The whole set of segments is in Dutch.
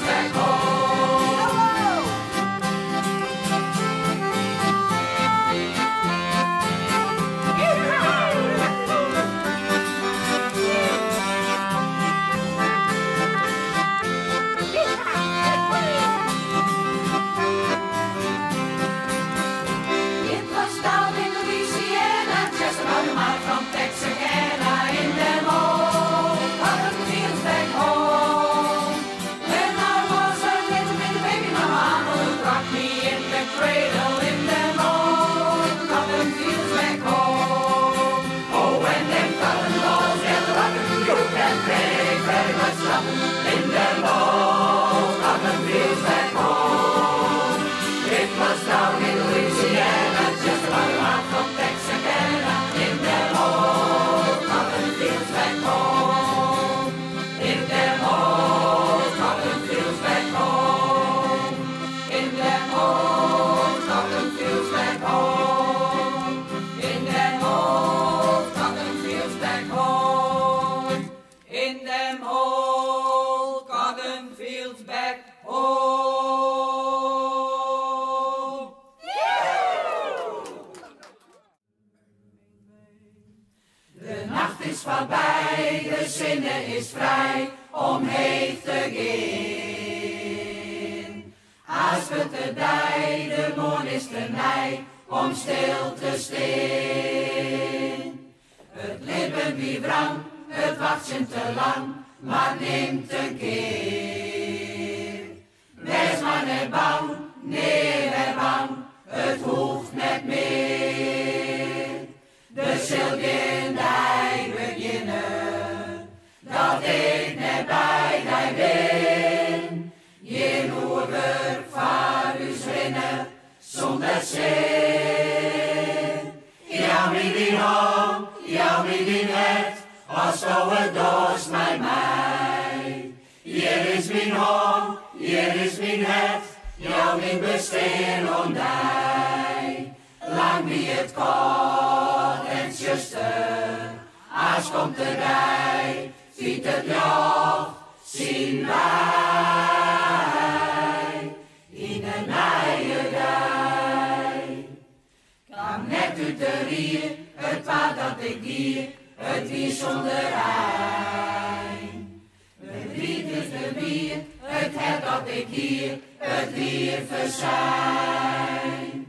feels back home. It was down in Louisiana, just about a mile from Texarkana, in them old cotton fields back home. When I was a little bitty baby, my mama would rock me in the cradle in them old cotton fields back home. Oh, when them cotton balls get rockin', you can make very much rockin' in them old cotton fields back home. It was down in Louisiana, just about a mile from Texarkana, in them old cotton fields back home. In them old cotton fields back home. In them old cotton fields back home. In them old cotton fields back home. In them old cotton fields back home. De nacht is voorbij, de zinne is vrij om heen te gaan. Als we te dij, de moon is te nij om stil te staan. Het leven wie wrang, het wachten te lang, maar neemt een keer. Wees maar niet bang, nee, weer bang, het hoeft net meer. De zilgendij beginnen, dat ik net bij die ben. Je hoever van u rennen, zonder zin. Ja, wie die hom, ja, wie die net, als het dorst met mij. Hier is mijn hom, hier is mijn het, jou mijn besteen ondij. Lang wie het kort en zuster, als komt de rij, fiet het joch, zien wij. In een nije dij. Kwam net uit de rier, het paard dat ik dier, het wie zonder eind. Het wie dus de bier, het het dat ik hier, het weer verzijn.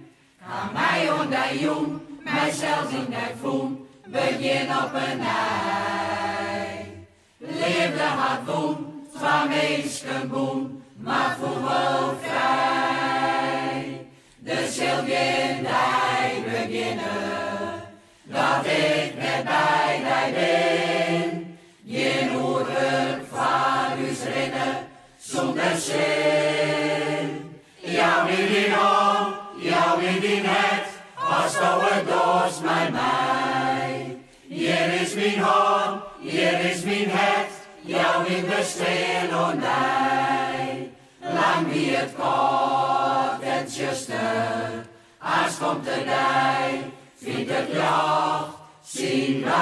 Ga mij onder jong, mijzelf in de voem, begin op een ei. Leefde hard woon, van meesken boem, maar voel wel vrij. De zilgendij beginnen, dat ik net bij die ben. Geen hoever van u rennen, zonder zin. Jou wie die om, jou wie die net, als het dorst met mij. Hier is mijn hom, hier is mijn het, jou wie besteen ondij. Lang wie het kort en zuster, als komt de dij, vindt het joch, zien wij.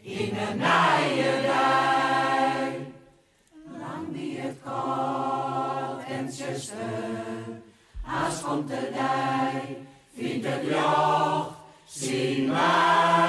In een nije dij. Lang wie het kort en zuster, als komt de dij, vindt het joch, zien wij.